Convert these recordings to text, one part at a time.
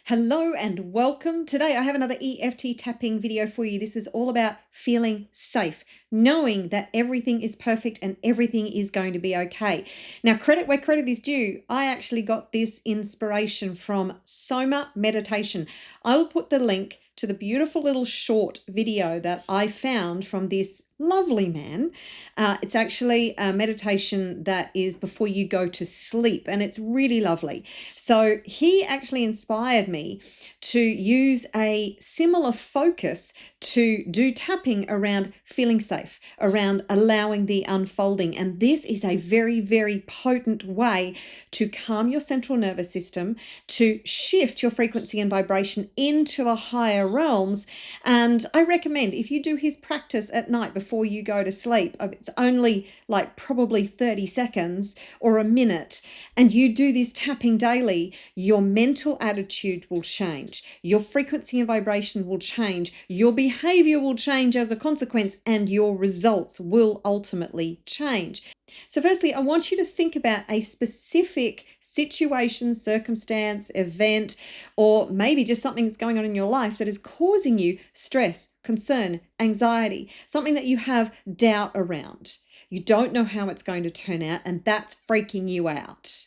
Hello and welcome. Today I have another EFT tapping video for you. This is all about feeling safe, knowing that everything is perfect and everything is going to be okay. Now, credit where credit is due. I actually got this inspiration from Soma Meditation. I will put the link to the beautiful little short video that I found from this lovely man. It's actually a meditation that is before you go to sleep, and it's really lovely. So he actually inspired me to use a similar focus to do tapping around feeling safe, around allowing the unfolding. And this is a very, very potent way to calm your central nervous system, to shift your frequency and vibration into the higher realms. And I recommend if you do his practice at night before you go to sleep, it's only like probably 30 seconds or a minute, and you do this tapping daily, your mental attitude will change, your frequency and vibration will change, your behavior will change as a consequence, and your results will ultimately change. So firstly, I want you to think about a specific situation, circumstance, event, or maybe just something that's going on in your life that is causing you stress, concern, anxiety, something that you have doubt around. You don't know how it's going to turn out, and that's freaking you out.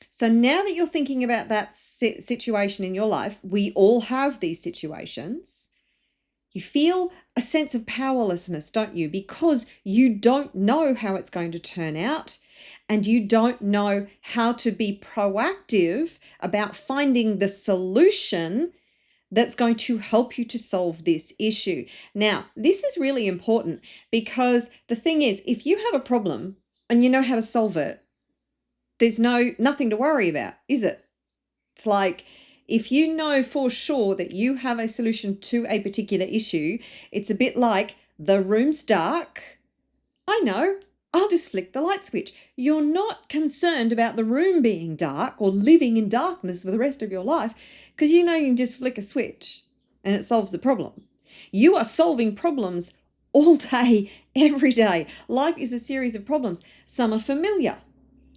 So now that you're thinking about that situation in your life, we all have these situations. You feel a sense of powerlessness, don't you? Because you don't know how it's going to turn out, and you don't know how to be proactive about finding the solution that's going to help you to solve this issue. Now, this is really important because the thing is, if you have a problem and you know how to solve it, there's nothing to worry about, is it? It's like, if you know for sure that you have a solution to a particular issue, it's a bit like the room's dark. I know, I'll just flick the light switch. You're not concerned about the room being dark or living in darkness for the rest of your life because you know you can just flick a switch and it solves the problem. You are solving problems all day, every day. Life is a series of problems. Some are familiar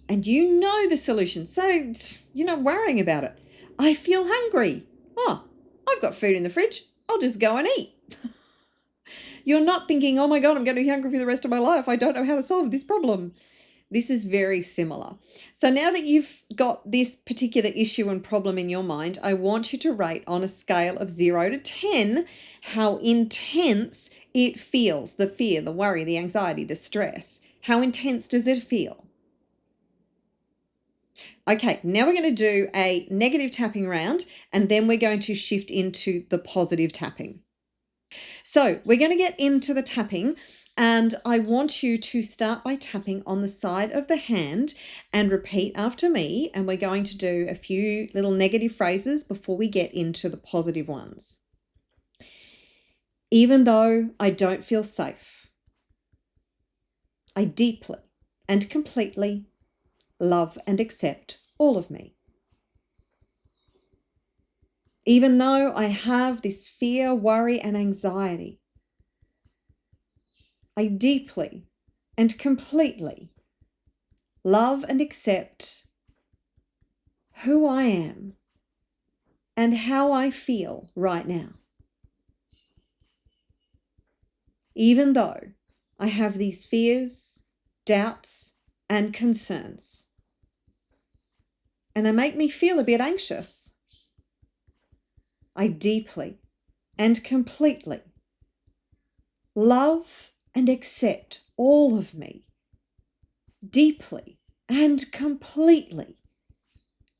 and you know the solution, so you're not worrying about it. I feel hungry. Oh, I've got food in the fridge. I'll just go and eat. You're not thinking, oh my God, I'm going to be hungry for the rest of my life. I don't know how to solve this problem. This is very similar. So now that you've got this particular issue and problem in your mind, I want you to rate on a scale of 0 to 10 how intense it feels. The fear, the worry, the anxiety, the stress. How intense does it feel? Okay, now we're going to do a negative tapping round, and then we're going to shift into the positive tapping. So we're going to get into the tapping, and I want you to start by tapping on the side of the hand and repeat after me. And we're going to do a few little negative phrases before we get into the positive ones. Even though I don't feel safe, I deeply and completely love and accept all of me. Even though I have this fear, worry, and anxiety, I deeply and completely love and accept who I am and how I feel right now. Even though I have these fears, doubts, and concerns, and they make me feel a bit anxious, I deeply and completely love and accept all of me, deeply and completely,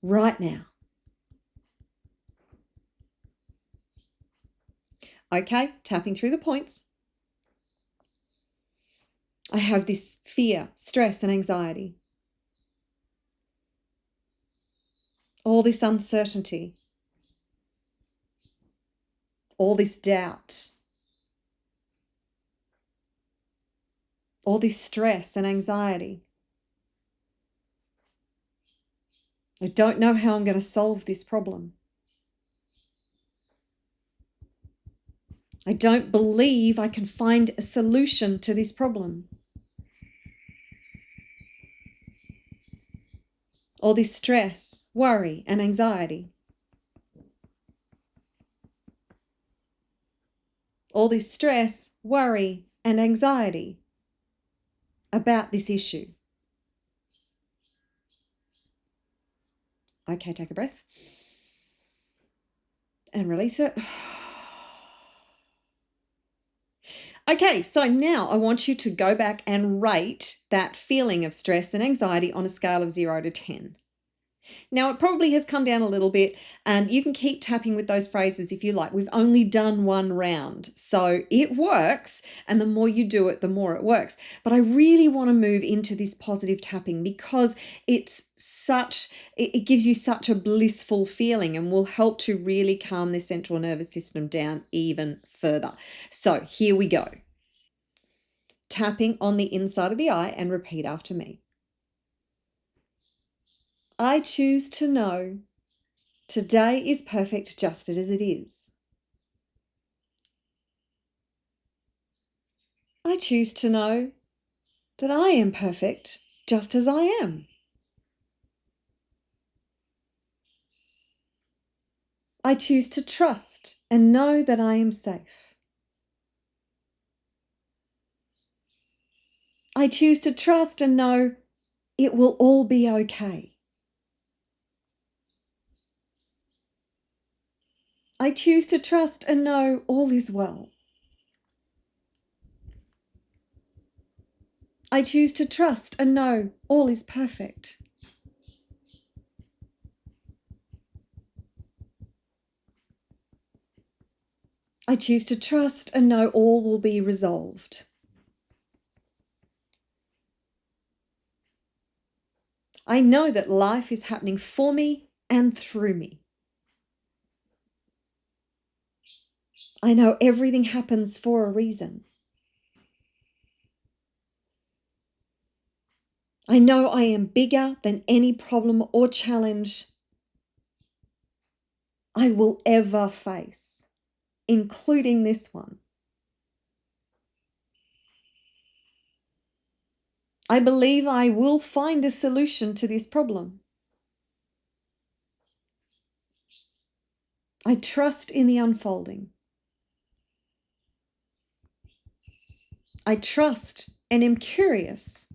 right now. Okay, tapping through the points. I have this fear, stress, and anxiety. All this uncertainty. All this doubt. All this stress and anxiety. I don't know how I'm going to solve this problem. I don't believe I can find a solution to this problem. All this stress, worry, and anxiety. all this stress, worry, and anxiety about this issue. Okay, take a breath and release it. Okay, so now I want you to go back and rate that feeling of stress and anxiety on a scale of 0 to 10. Now, it probably has come down a little bit, and you can keep tapping with those phrases if you like. We've only done one round, so it works, and the more you do it, the more it works. But I really want to move into this positive tapping because it gives you such a blissful feeling and will help to really calm the central nervous system down even further. So here we go. Tapping on the inside of the eye and repeat after me. I choose to know today is perfect just as it is. I choose to know that I am perfect just as I am. I choose to trust and know that I am safe. I choose to trust and know it will all be okay. I choose to trust and know all is well. I choose to trust and know all is perfect. I choose to trust and know all will be resolved. I know that life is happening for me and through me. I know everything happens for a reason. I know I am bigger than any problem or challenge I will ever face, including this one. I believe I will find a solution to this problem. I trust in the unfolding. I trust and am curious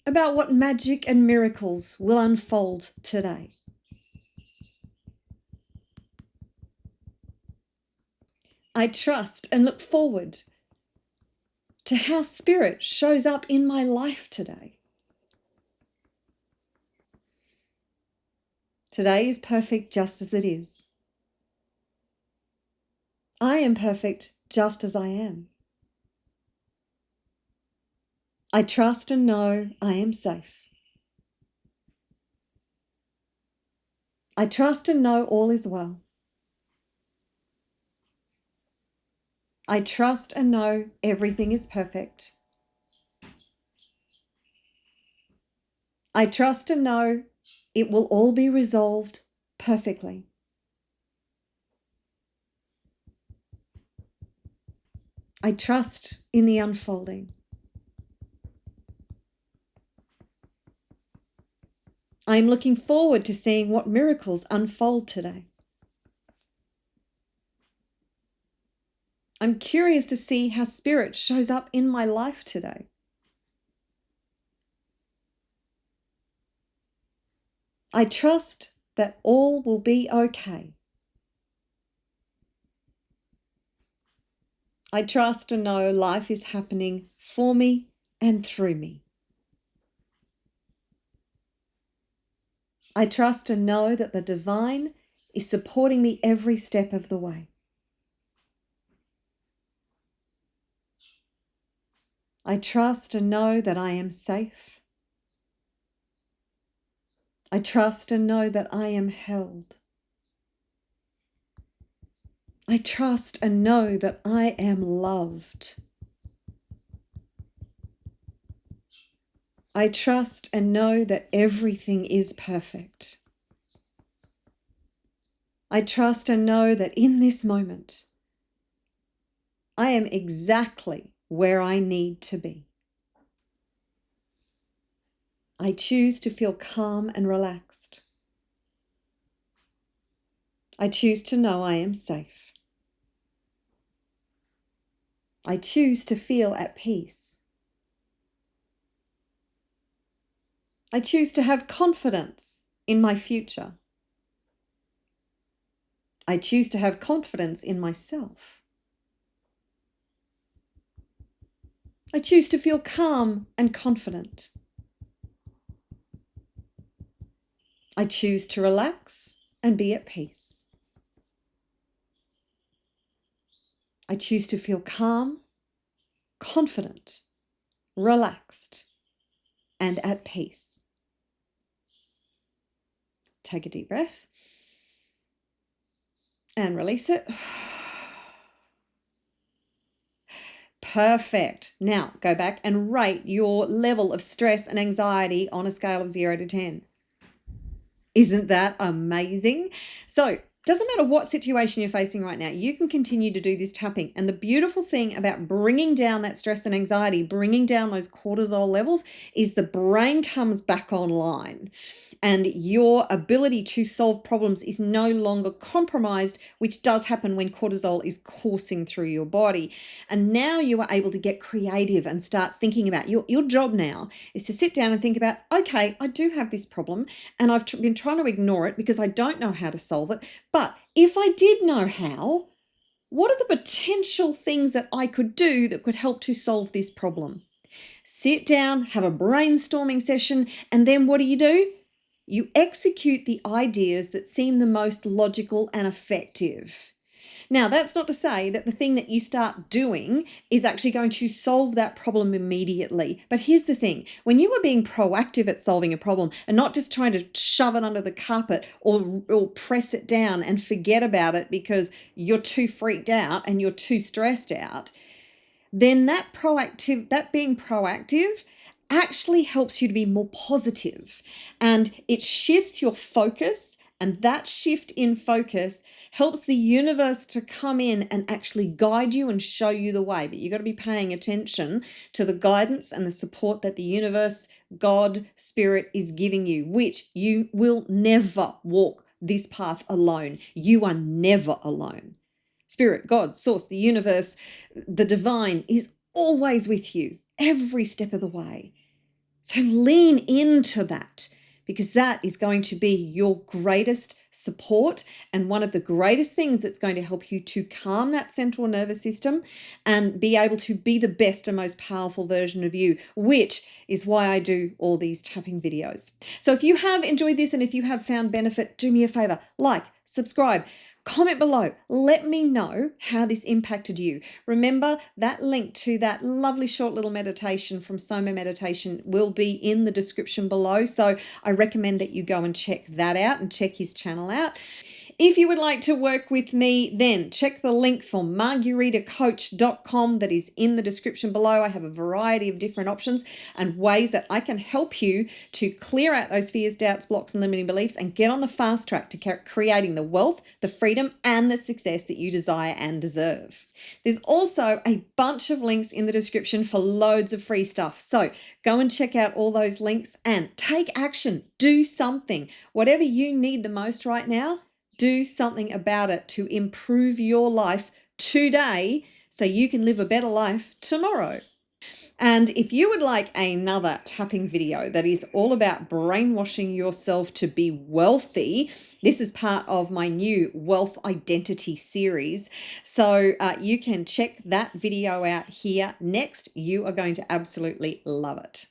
about what magic and miracles will unfold today. I trust and look forward to how spirit shows up in my life today. Today is perfect just as it is. I am perfect just as I am. I trust and know I am safe. I trust and know all is well. I trust and know everything is perfect. I trust and know it will all be resolved perfectly. I trust in the unfolding. I am looking forward to seeing what miracles unfold today. I'm curious to see how spirit shows up in my life today. I trust that all will be okay. I trust and know life is happening for me and through me. I trust and know that the divine is supporting me every step of the way. I trust and know that I am safe. I trust and know that I am held. I trust and know that I am loved. I trust and know that everything is perfect. I trust and know that in this moment, I am exactly where I need to be. I choose to feel calm and relaxed. I choose to know I am safe. I choose to feel at peace. I choose to have confidence in my future. I choose to have confidence in myself. I choose to feel calm and confident. I choose to relax and be at peace. I choose to feel calm, confident, relaxed, and at peace. Take a deep breath and release it. Perfect. Now go back and rate your level of stress and anxiety on a scale of 0 to 10. Isn't that amazing? So, doesn't matter what situation you're facing right now, you can continue to do this tapping. And the beautiful thing about bringing down that stress and anxiety, bringing down those cortisol levels, is the brain comes back online. And your ability to solve problems is no longer compromised, which does happen when cortisol is coursing through your body. And now you are able to get creative and start thinking about your job now is to sit down and think about, okay, I do have this problem and I've been trying to ignore it because I don't know how to solve it. But if I did know how, what are the potential things that I could do that could help to solve this problem? Sit down, have a brainstorming session, and then what do? You execute the ideas that seem the most logical and effective. Now, that's not to say that the thing that you start doing is actually going to solve that problem immediately. But here's the thing, when you are being proactive at solving a problem and not just trying to shove it under the carpet or press it down and forget about it because you're too freaked out and you're too stressed out, then that being proactive actually helps you to be more positive, and it shifts your focus, and that shift in focus helps the universe to come in and actually guide you and show you the way. But you've got to be paying attention to the guidance and the support that the universe, God, Spirit is giving you, which you will never walk this path alone. You are never alone. Spirit, God, Source, the universe, the divine is always with you every step of the way. So lean into that, because that is going to be your greatest support and one of the greatest things that's going to help you to calm that central nervous system and be able to be the best and most powerful version of you, which is why I do all these tapping videos. So if you have enjoyed this and if you have found benefit, do me a favor, like, subscribe, comment below. Let me know how this impacted you. Remember, that link to that lovely short little meditation from Soma Meditation will be in the description below. So I recommend that you go and check that out and check his channel out. If you would like to work with me, then check the link for margaritacoach.com that is in the description below. I have a variety of different options and ways that I can help you to clear out those fears, doubts, blocks, and limiting beliefs and get on the fast track to creating the wealth, the freedom, and the success that you desire and deserve. There's also a bunch of links in the description for loads of free stuff. So go and check out all those links and take action. Do something. Whatever you need the most right now, do something about it to improve your life today so you can live a better life tomorrow. And if you would like another tapping video that is all about brainwashing yourself to be wealthy, this is part of my new wealth identity series. So you can check that video out here next. You are going to absolutely love it.